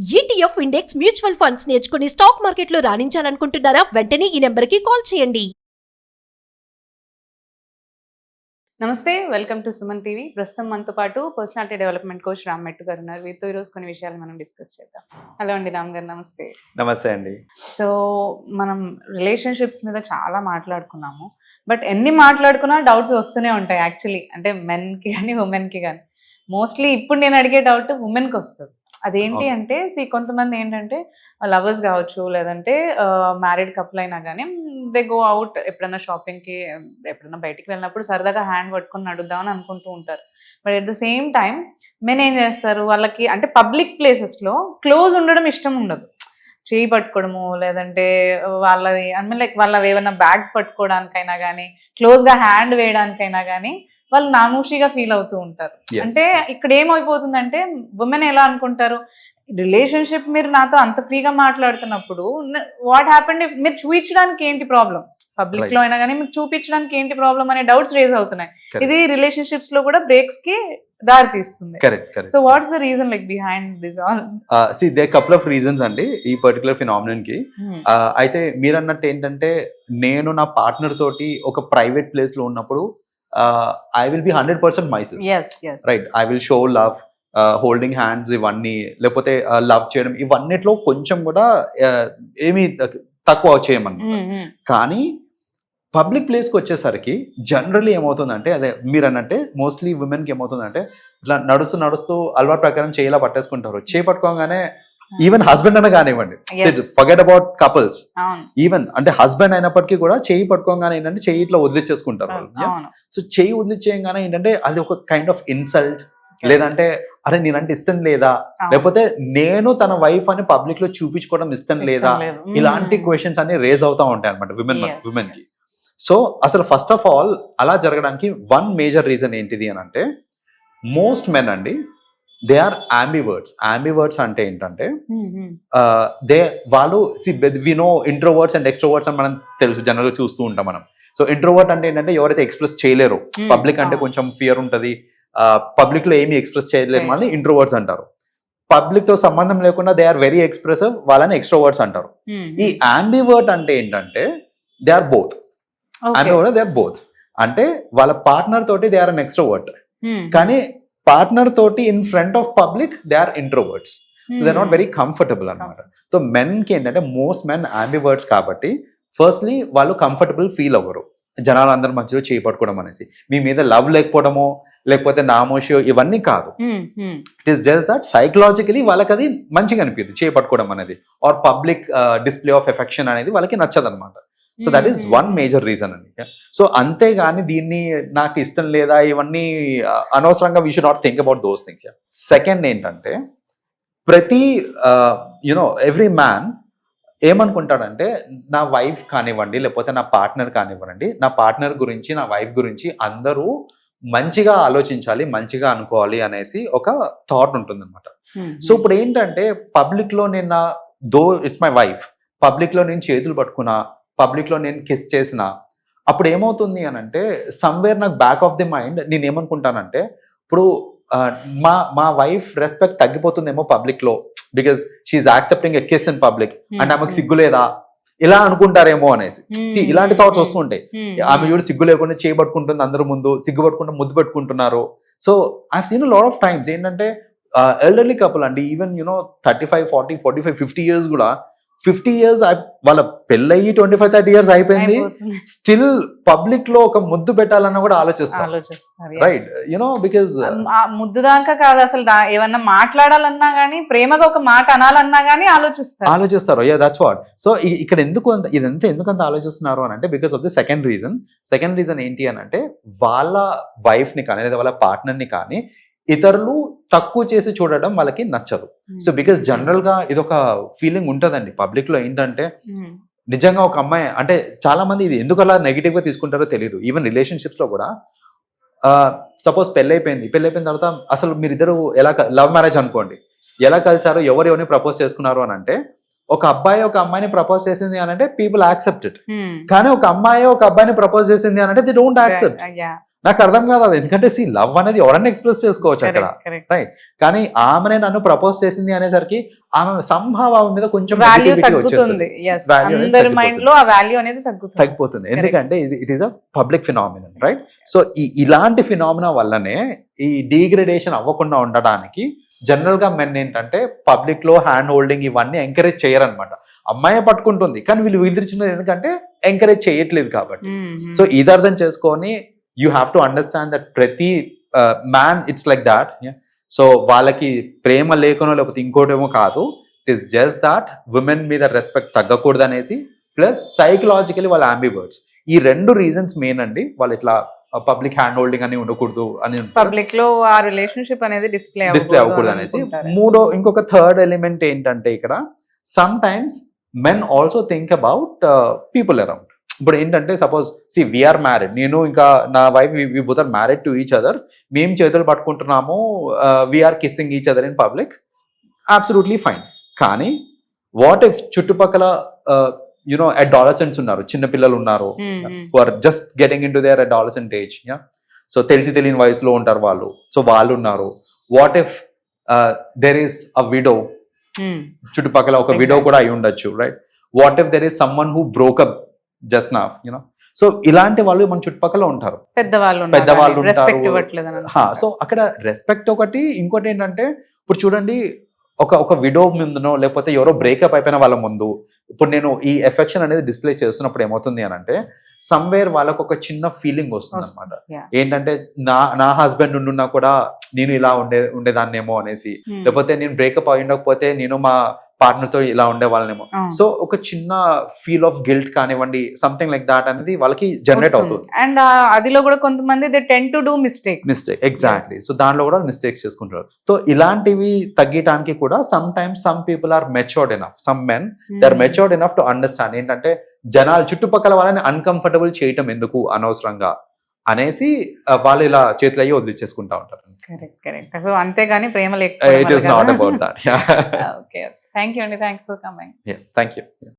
ETF index mutual funds నేర్చుకుని stock మార్కెట్లో రాణించాలనుకుంటున్నారా? వెంటనే ఈ నెంబర్కి కాల్ చేయండి. నమస్తే, వెల్కమ్ టు సుమన్ టీవీ. ప్రస్తుతం మనతో పాటు పర్సనాలిటీ డెవలప్మెంట్ కోచ్ రామ్ మెట్టు గారు ఉన్నారు. వీరితో ఈరోజు కొన్ని విషయాలు మనం డిస్కస్ చేద్దాం. హలో అండి రామ్ గారు, నమస్తే. నమస్తే అండి. సో మనం రిలేషన్షిప్స్ మీద చాలా మాట్లాడుకున్నాము, బట్ ఎన్ని మాట్లాడుకున్నా డౌట్స్ వస్తూనే ఉంటాయి యాక్చువల్లీ. అంటే మెన్కి కానీ ఉమెన్కి కానీ. మోస్ట్లీ ఇప్పుడు నేను అడిగే డౌట్ ఉమెన్కి వస్తుంది. అదేంటి అంటే కొంతమంది ఏంటంటే లవర్స్ కావచ్చు, లేదంటే మ్యారీడ్ కపుల్ అయినా కానీ దే గో అవుట్, ఎప్పుడైనా షాపింగ్కి, ఎప్పుడైనా బయటికి వెళ్ళినప్పుడు సరదాగా హ్యాండ్ పట్టుకొని నడుద్దామని అనుకుంటూ ఉంటారు. But at the same time men ఏం చేస్తారు, వాళ్ళకి అంటే పబ్లిక్ ప్లేసెస్లో క్లోజ్ ఉండడం ఇష్టం ఉండదు. చేయి పట్టుకోవడము, లేదంటే వాళ్ళది లైక్ వాళ్ళ ఏమైనా బ్యాగ్స్ పట్టుకోవడానికైనా కానీ, క్లోజ్గా హ్యాండ్ వేయడానికైనా కానీ వాళ్ళు నామూషిగా ఫీల్ అవుతూ ఉంటారు. అంటే ఇక్కడ ఏమైపోతుందంటే ఉమెన్ ఎలా అనుకుంటారు, రిలేషన్షిప్ మీరు నాతో అంత ఫ్రీగా మాట్లాడుతున్నప్పుడు వాట్ హ్యాపెండ్, మీరు చూపించడానికి ఏంటి ప్రాబ్లం, పబ్లిక్ లో అయినా కానీ మీకు చూపించడానికి ఏంటి ప్రాబ్లం అనే డౌట్స్ రేజ్ అవుతున్నాయి. ఇది రిలేషన్షిప్స్ లో కూడా బ్రేక్స్ కి దారి తీస్తుంది. So what's the reason like behind this all? They couple of reasons అండి ఈ పర్టికులర్ ఫినామినన్ కి. అయితే మీరు అన్నట్టు ఏంటంటే, నేను నా పార్ట్నర్ తోటి ఒక ప్రైవేట్ ప్లేస్ లో ఉన్నప్పుడు I will be 100% myself. Yes. Right. I will show love, holding hands, ఇవన్నీ, లేకపోతే లవ్ చేయడం, ఇవన్నిట్లో కొంచెం కూడా ఏమీ తక్కువ చేయమన్నమాట. కానీ పబ్లిక్ ప్లేస్కి వచ్చేసరికి జనరల్లీ ఏమవుతుందంటే, అదే మీరు అన్నట్టే మోస్ట్లీ ఉమెన్కి ఏమవుతుందంటే, ఇట్లా నడుస్తూ అలవాటు ప్రకారం చేయిలా పట్టేసుకుంటారు. పట్టుకోగానే ఈవెన్ హస్బెండ్ అన్న కానివ్వండి, ఫర్గెట్ అబౌట్ కపుల్స్, ఈవెన్ అంటే హస్బెండ్ అయినప్పటికీ కూడా చేయి పట్టుకోగానే ఏంటంటే చేయి ఇట్లా వదిలిచ్చేసుకుంటారు వాళ్ళు. సో చేయి వదిలిచ్చేయగానే ఏంటంటే అది ఒక కైండ్ ఆఫ్ ఇన్సల్ట్, లేదంటే అరే నేనంటే ఇష్టం లేదా, లేకపోతే నేను తన వైఫ్ అని పబ్లిక్ లో చూపించుకోవడం ఇష్టం లేదా, ఇలాంటి క్వశ్చన్స్ అన్ని రేజ్ అవుతా ఉంటాయి అనమాట విమెన్ కి. సో అసలు ఫస్ట్ ఆఫ్ ఆల్ అలా జరగడానికి వన్ మేజర్ రీజన్ ఏంటిది అని అంటే, మోస్ట్ మెన్ అండి దే ఆర్ అంబివర్డ్స్ అంటే ఏంటంటే, వాళ్ళు we know introverts and extroverts అని మనం తెలుసు, జనరల్ గా చూస్తూ ఉంటాం మనం. సో ఇంట్రోవర్ట్ అంటే ఏంటంటే ఎవరైతే ఎక్స్ప్రెస్ చేయలేరు, పబ్లిక్ అంటే కొంచెం ఫియర్ ఉంటుంది, పబ్లిక్ లో ఏమి ఎక్స్ప్రెస్ చేయలేరు వాళ్ళని ఇంట్రోవర్డ్స్ అంటారు. పబ్లిక్ తో సంబంధం లేకుండా దే ఆర్ వెరీ ఎక్స్ప్రెసివ్, వాళ్ళని ఎక్స్ట్రోవర్డ్స్ అంటారు. ఈ అంబివర్ట్ అంటే ఏంటంటే they are both. They are both అంటే వాళ్ళ పార్ట్నర్ తోటి దే ఆర్ అన్ ఎక్స్ట్రోవర్ట్, కానీ పార్ట్నర్ తోటి in front of public they are introverts. They are not very comfortable అనమాట. సో మెన్ కి ఏంటంటే, మోస్ట్ మెన్ అంబివర్ట్స్ కాబట్టి ఫస్ట్లీ వాళ్ళు కంఫర్టబుల్ ఫీల్ అవ్వరు జనాలందరి మధ్యలో చేపట్టుకోవడం అనేసి. మీ మీద లవ్ లేకపోవడమో, లేకపోతే నామోషియో, ఇవన్నీ కాదు. It is just that psychologically వాళ్ళకి అది మంచిగా అనిపిస్తుంది చేపట్టుకోవడం అనేది, or public display of affection అనేది వాళ్ళకి నచ్చదు అనమాట. So that is one major reason అండి. సో అంతేగాని దీన్ని నాకు ఇష్టం లేదా ఇవన్నీ అనవసరంగా we should not think about those things. Second ఏంటంటే, ప్రతి ఎవ్రీ మ్యాన్ ఏమనుకుంటాడంటే, నా వైఫ్ కానివ్వండి, లేకపోతే నా పార్ట్నర్ కానివ్వండి, నా పార్ట్నర్ గురించి, నా వైఫ్ గురించి అందరూ మంచిగా ఆలోచించాలి, మంచిగా అనుకోవాలి అనేసి ఒక థాట్ ఉంటుంది అనమాట. సో ఇప్పుడు ఏంటంటే, పబ్లిక్ లో నేను though it's my wife, public లో నేను చేతులు పట్టుకున్నా, పబ్లిక్ లో నేను కిస్ చేసిన, అప్పుడు ఏమవుతుంది అని అంటే, సమ్వేర్ నాకు బ్యాక్ ఆఫ్ ది మైండ్ నేను ఏమనుకుంటానంటే, ఇప్పుడు మా వైఫ్ రెస్పెక్ట్ తగ్గిపోతుందేమో పబ్లిక్ లో, because she is accepting a kiss in public, and ఆమెకు సిగ్గులేదా ఇలా అనుకుంటారేమో అనేసి. ఇలాంటి థాట్స్ వస్తుంటాయి. ఆమె చూడు సిగ్గు లేకుండా చేయబట్టుకుంటుంది, అందరూ ముందు సిగ్గుపట్టుకుంటూ ముద్దు పెట్టుకుంటున్నారు. So I have seen a lot of times ఏంటంటే, ఎల్డర్లీ కపుల్ అండి, ఈవెన్ 35, 40, 45, 50 ఇయర్స్ కూడా, 50 ఇయర్స్ వాళ్ళ పెళ్ళయి 25-30 ఇయర్స్ అయిపోయింది, స్టిల్ పబ్లిక్ లో ఒక ముద్దు పెట్టాలన్నా కూడా ఆలోచిస్తారు. రైట్, బికాజ్ ముద్దు దాకా కాదు, అసలు ఏమన్నా మాట్లాడాలన్నా గానీ, ప్రేమగా ఒక మాట అనాలన్నా గానీ ఆలోచిస్తారు. That's what. సో ఇక్కడ ఇదంతా ఎందుకంత ఆలోచిస్తున్నారు అని అంటే, because of the second reason ఏంటి అని అంటే, వాళ్ళ వైఫ్ ని కానీ లేదా వాళ్ళ పార్ట్నర్ ని కానీ ఇతరులు తక్కువ చేసి చూడడం వాళ్ళకి నచ్చదు. సో బికాస్ జనరల్ గా ఇదొక ఫీలింగ్ ఉంటుందండి పబ్లిక్ లో. ఏంటంటే, నిజంగా ఒక అమ్మాయి అంటే, చాలా మంది ఇది ఎందుకు అలా నెగిటివ్ గా తీసుకుంటారో తెలియదు. ఈవెన్ రిలేషన్షిప్స్ లో కూడా, సపోజ్ పెళ్ళైపోయిన తర్వాత అసలు మీరిద్దరు ఎలా, లవ్ మ్యారేజ్ అనుకోండి, ఎలా కలిసారో, ఎవరిని ప్రపోజ్ చేసుకున్నారు అని అంటే, ఒక అబ్బాయి ఒక అమ్మాయిని ప్రపోజ్ చేసింది అని అంటే పీపుల్ యాక్సెప్ట్ ఇట్. కానీ ఒక అమ్మాయి ఒక అబ్బాయిని ప్రపోజ్ చేసింది అని అంటే దే డోంట్ యాక్సెప్ట్. నాకు అర్థం కాదు అది, ఎందుకంటే సి లవ్ అనేది ఎవరన్నా ఎక్స్ప్రెస్ చేసుకోవచ్చు అక్కడ, రైట్? కానీ ఆమెనే నన్ను ప్రపోజ్ చేసింది అనేసరికి ఆమె సంభావ మీద కొంచెం వాల్యూ negativity తగ్గుతుంది. వచ్చేస్తుంది. Yes, Value అనేది అందరి తగ్గిపోతుంది. మైండ్ లో ఆ వాల్యూ అనేది తగ్గిపోతుంది ఎందుకంటే it is a public phenomenon, right? So ఇలాంటి ఫినామినా వల్లనే ఈ డీగ్రేడేషన్ అవ్వకుండా ఉండడానికి జనరల్ గా మెన్ ఏంటంటే పబ్లిక్ లో హ్యాండ్ హోల్డింగ్ ఇవన్నీ ఎంకరేజ్ చేయరనమాట. అమ్మాయి పట్టుకుంటుంది కానీ వీళ్ళు వీళ్ళిచ్చినది ఎందుకంటే ఎంకరేజ్ చేయట్లేదు కాబట్టి. సో ఇది అర్థం చేసుకొని you have to understand that ప్రతి man it's like that. So వాళ్ళకి ప్రేమ లేకనో లేకపోతే ఇంకోటేమో కాదు, it is just that women మీద రెస్పెక్ట్ తగ్గకూడదు అనేసి, ప్లస్ సైకలాజికలీ వాళ్ళ అంబివర్డ్స్. ఈ 2 రీజన్స్ మెయిన్ అండి వాళ్ళు ఇట్లా పబ్లిక్ హ్యాండ్ హోల్డింగ్ అని ఉండకూడదు అని, పబ్లిక్ లో ఆ రిలేషన్షిప్ అనేది డిస్ప్లే అవ్వకూడదు అనేసి. ఇంకొక థర్డ్ ఎలిమెంట్ ఏంటంటే ఇక్కడ sometimes men also think about people around. ఇప్పుడు ఏంటంటే సపోజ్ వీఆర్ మ్యారీడ్, నేను ఇంకా నా wife we both are married to each other, మేము చేతులు పట్టుకుంటున్నాము, we are kissing each other in public, absolutely fine. కానీ వాట్ ఇఫ్ చుట్టుపక్కల యునో అడాలసెంట్స్ ఉన్నారు, చిన్న పిల్లలు ఉన్నారు, who are just getting into their adolescent age, yeah? So తెలియని వయసులో ఉంటారు వాళ్ళు, సో వాళ్ళు ఉన్నారు. What if there is a widow, చుట్టుపక్కల ఒక విడో కూడా అయి ఉండొచ్చు, right? What if there is someone who broke up just now, you know. So ఇలాంటి వాళ్ళు మన చుట్టుపక్కల ఉంటారు, పెద్దవాళ్ళు ఉంటారు. సో అక్కడ రెస్పెక్ట్ ఒకటి, ఇంకోటి ఏంటంటే ఇప్పుడు చూడండి ఒక విడో ముందునో లేకపోతే ఎవరో బ్రేకప్ అయిపోయిన వాళ్ళ ముందు ఇప్పుడు నేను ఈ ఎఫెక్షన్ అనేది డిస్ప్లే చేస్తున్నప్పుడు ఏమవుతుంది అని అంటే సమ్వేర్ వాళ్ళకు ఒక చిన్న ఫీలింగ్ వస్తుంది అనమాట. ఏంటంటే నా హస్బెండ్ ఉండున్నా కూడా నేను ఇలా ఉండేదాన్నేమో అనేసి, లేకపోతే నేను బ్రేకప్ అయి ఉండకపోతే నేను మా పార్ట్నర్ తో ఇలా ఉండే వాళ్ళనేమో. సో ఒక చిన్న ఫీల్ ఆఫ్ గిల్ట్ కానివ్వండి, సంథింగ్ లైక్ దాట్ అనేది వాళ్ళకి జనరేట్ అవుతుంది. అండ్ అదిలో కూడా కొంతమంది they tend to do mistake exactly. So దాంట్లో కూడా మిస్టేక్స్ చేసుకుంటారు. సో ఇలాంటివి తగ్గటానికి కూడా sometimes some people are matured enough, some men they are matured enough to understand ఏంటంటే జనాలు చుట్టుపక్కల వాళ్ళని అన్కంఫర్టబుల్ చేయటం ఎందుకు అనవసరంగా అనేసి వాళ్ళు ఇలా చేతులు అయ్యి వదిలించేసుకుంటా ఉంటారు. కరెక్ట్. సో అంతేగాని ప్రేమ It is not about that. Yeah. Okay. Thank you, Andy. Thanks for coming. Yeah, thank you. Yeah.